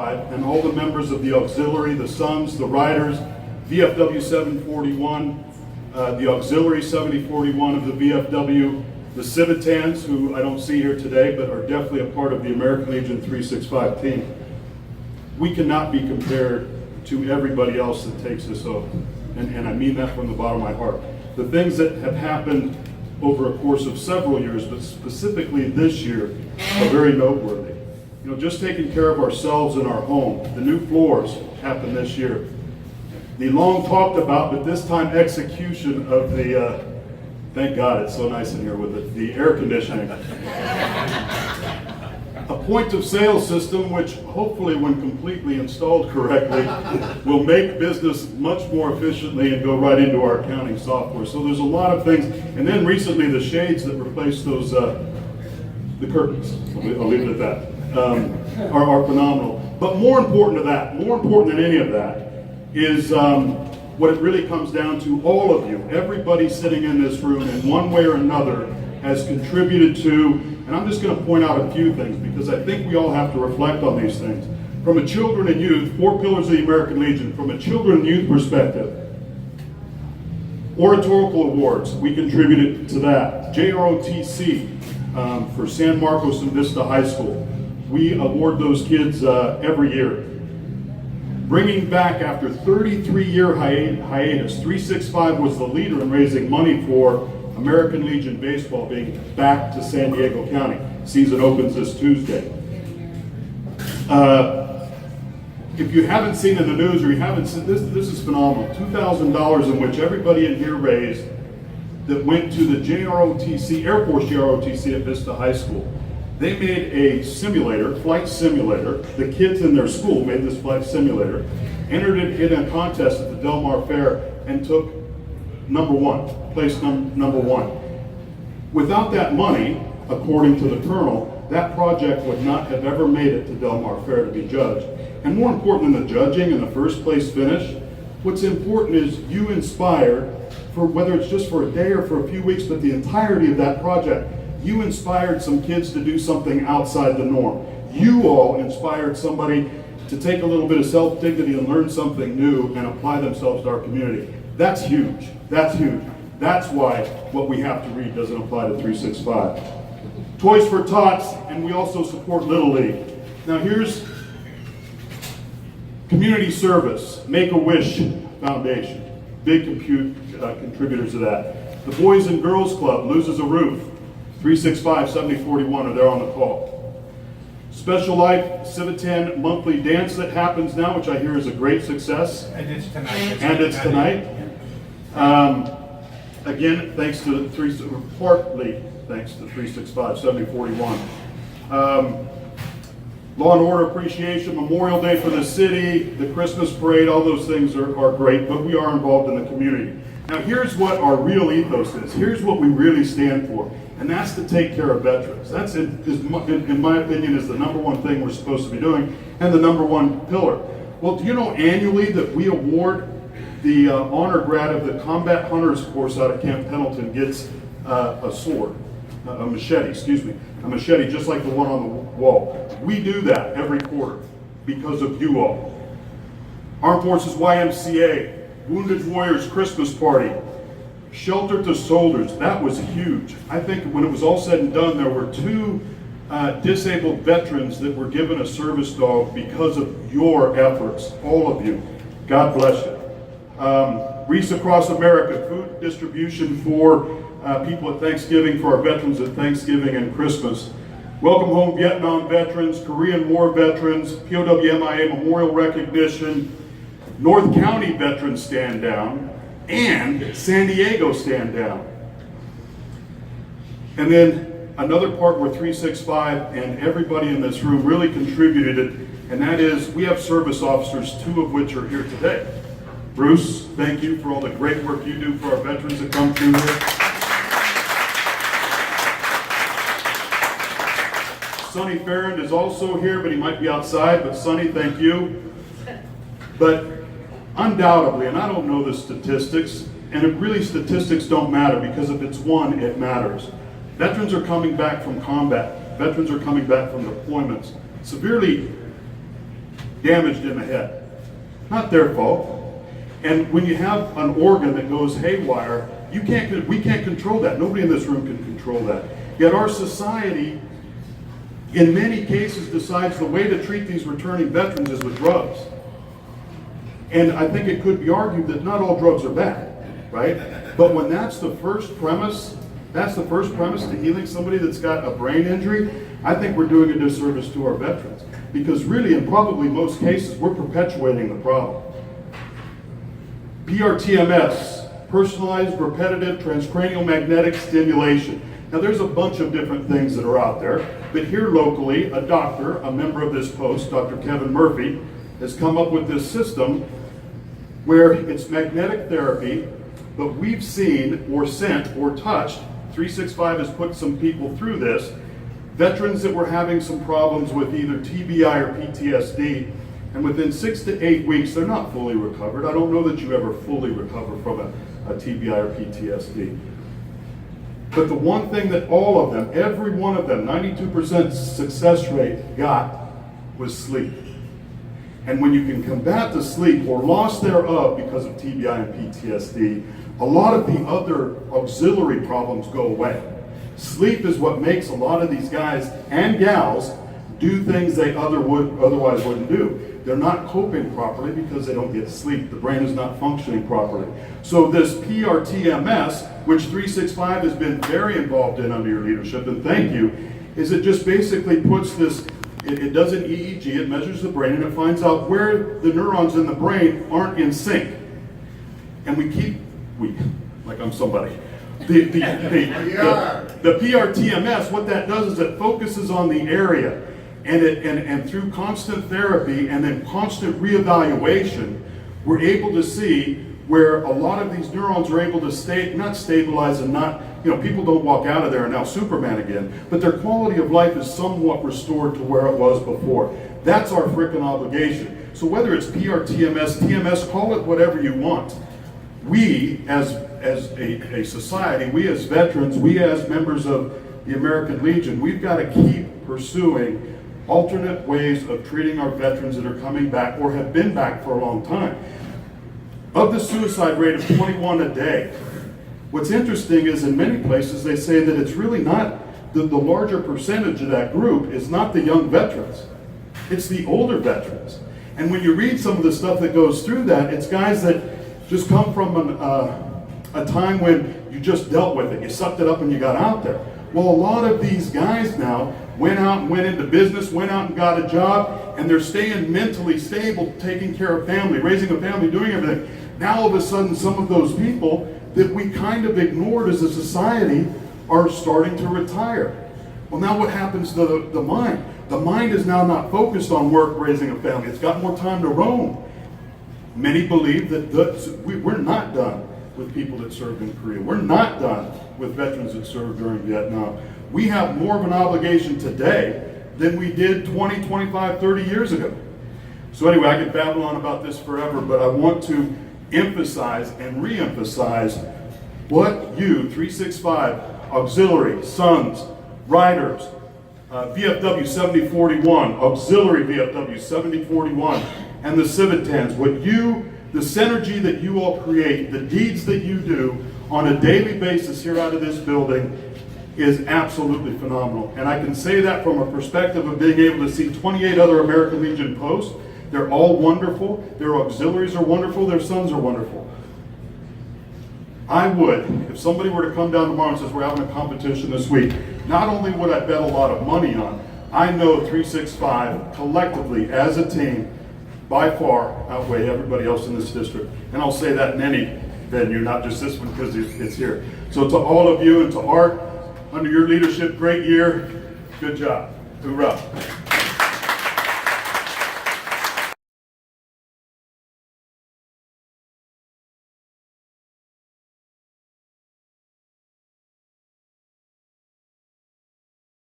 and all the members of the auxiliary, the Sons, the Riders, VFW 741, the auxiliary 7041 of the VFW, the Civitans, who I don't see here today, but are definitely a part of the American Legion 365 team. We cannot be compared to everybody else that takes this oath, and I mean that from the bottom of my heart. The things that have happened over a course of several years, but specifically this year, are very noteworthy. You know, just taking care of ourselves in our home. The new floors happened this year. The long talked about, but this time execution of the, thank God it's so nice in here with it, the air conditioning. A point of sale system, which hopefully when completely installed correctly, will make business much more efficiently and go right into our accounting software. So there's a lot of things. And then recently the shades that replaced those, the curtains, I'll leave it at that, are phenomenal. But more important to that, more important than any of that, is what it really comes down to. All of you, everybody sitting in this room in one way or another has contributed to, and I'm just going to point out a few things because I think we all have to reflect on these things. From a children and youth, 4 pillars of the American Legion, from a children and youth perspective, oratorical awards, we contributed to that. JROTC for San Marcos and Vista High School, we award those kids every year. Bringing back after 33-year hiatus, 365 was the leader in raising money for American Legion Baseball being back to San Diego County. Season opens this Tuesday. If you haven't seen in the news or you haven't seen this, this is phenomenal. $2,000 in which everybody in here raised that went to the JROTC, Air Force JROTC at Vista High School. They made a simulator, flight simulator. The kids in their school made this flight simulator, entered it in a contest at the Del Mar Fair, and took place number one. Without that money, according to the Colonel, that project would not have ever made it to Del Mar Fair to be judged. And more important than the judging and the first place finish, what's important is you inspired, for whether it's just for a day or for a few weeks, but the entirety of that project, you inspired some kids to do something outside the norm. You all inspired somebody to take a little bit of self-dignity and learn something new and apply themselves to our community. That's huge. That's huge. That's why what we have to read doesn't apply to 365. Toys for Tots, and we also support Little League. Now here's community service, Make-A-Wish Foundation. Big contributors to that. The Boys and Girls Club loses a roof. 365 7041 are there on the call. Special Life Civitan monthly dance that happens now, which I hear is a great success. And it's tonight. It's tonight. Again, partly thanks to 365 7041. Law and Order Appreciation, Memorial Day for the city, the Christmas parade, all those things are great, but we are involved in the community. Now here's what our real ethos is. Here's what we really stand for. And that's to take care of veterans. That's, in my opinion, is the number one thing we're supposed to be doing, and the number one pillar. Well, do you know annually that we award the honor grad of the Combat Hunters course out of Camp Pendleton gets a sword, a machete, just like the one on the wall. We do that every quarter because of you all. Armed Forces YMCA, Wounded Warriors Christmas Party, Shelter to Soldiers, that was huge. I think when it was all said and done, there were 2 disabled veterans that were given a service dog because of your efforts, all of you. God bless you. Reese Across America, food distribution for people at Thanksgiving, for our veterans at Thanksgiving and Christmas. Welcome Home Vietnam veterans, Korean War veterans, POWMIA memorial recognition, North County veterans stand down, and San Diego stand down. And then another part where 365 and everybody in this room really contributed it, and that is we have service officers, 2 of which are here today. Bruce, thank you for all the great work you do for our veterans that come through here. Sonny Farrand is also here, but he might be outside, but Sonny, thank you. But undoubtedly, and I don't know the statistics, and really statistics don't matter because if it's one, it matters. Veterans are coming back from combat. Veterans are coming back from deployments, severely damaged in the head. Not their fault. And when you have an organ that goes haywire, we can't control that. Nobody in this room can control that. Yet our society, in many cases, decides the way to treat these returning veterans is with drugs. And I think it could be argued that not all drugs are bad, right? But when that's the first premise to healing somebody that's got a brain injury, I think we're doing a disservice to our veterans. Because really, in probably most cases, we're perpetuating the problem. PRTMS, personalized repetitive transcranial magnetic stimulation. Now there's a bunch of different things that are out there, but here locally, a doctor, a member of this post, Dr. Kevin Murphy, has come up with this system where it's magnetic therapy, but we've seen or sent or touched, 365 has put some people through this, veterans that were having some problems with either TBI or PTSD, and within 6 to 8 weeks, they're not fully recovered. I don't know that you ever fully recover from a TBI or PTSD. But the one thing that all of them, every one of them, 92% success rate got was sleep. And when you can combat the sleep or loss thereof because of TBI and PTSD, a lot of the other auxiliary problems go away. Sleep is what makes a lot of these guys and gals do things they otherwise wouldn't do. They're not coping properly because they don't get sleep. The brain is not functioning properly. So this PRTMS, which 365 has been very involved in under your leadership, and thank you, is it just basically puts this, it does an EEG, it measures the brain, and it finds out where the neurons in the brain aren't in sync. And like I'm somebody. The PRTMS, what that does is it focuses on the area. And through constant therapy and then constant reevaluation, we're able to see where a lot of these neurons are able to not stabilize and not, people don't walk out of there and now Superman again, but their quality of life is somewhat restored to where it was before. That's our frickin' obligation. So whether it's PRTMS, TMS, call it whatever you want. We, as a society, we as veterans, we as members of the American Legion, we've got to keep pursuing alternate ways of treating our veterans that are coming back or have been back for a long time. Of the suicide rate of 21 a day, what's interesting is in many places they say that it's really not, the larger percentage of that group is not the young veterans. It's the older veterans. And when you read some of the stuff that goes through that, it's guys that just come from a time when you just dealt with it. You sucked it up and you got out there. Well, a lot of these guys now went out and went into business, went out and got a job, and they're staying mentally stable, taking care of family, raising a family, doing everything. Now all of a sudden some of those people that we kind of ignored as a society are starting to retire. Well, now what happens to the mind? The mind is now not focused on work, raising a family. It's got more time to roam. Many believe that we're not done with people that served in Korea. We're not done with veterans that served during Vietnam. We have more of an obligation today than we did 20, 25, 30 years ago. So anyway, I could babble on about this forever, but I want to emphasize and re-emphasize what you, 365, auxiliary, sons, riders, VFW 7041, auxiliary VFW 7041, and the Civitans, the synergy that you all create, the deeds that you do on a daily basis here out of this building is absolutely phenomenal. And I can say that from a perspective of being able to see 28 other American Legion posts. They're all wonderful. Their auxiliaries are wonderful. Their sons are wonderful. I would, if somebody were to come down tomorrow and says we're having a competition this week, not only would I bet a lot of money on, I know 365 collectively as a team by far outweigh everybody else in this district. And I'll say that in any venue, not just this one because it's here. So to all of you and to Art, under your leadership, great year. Good job. Hoorah.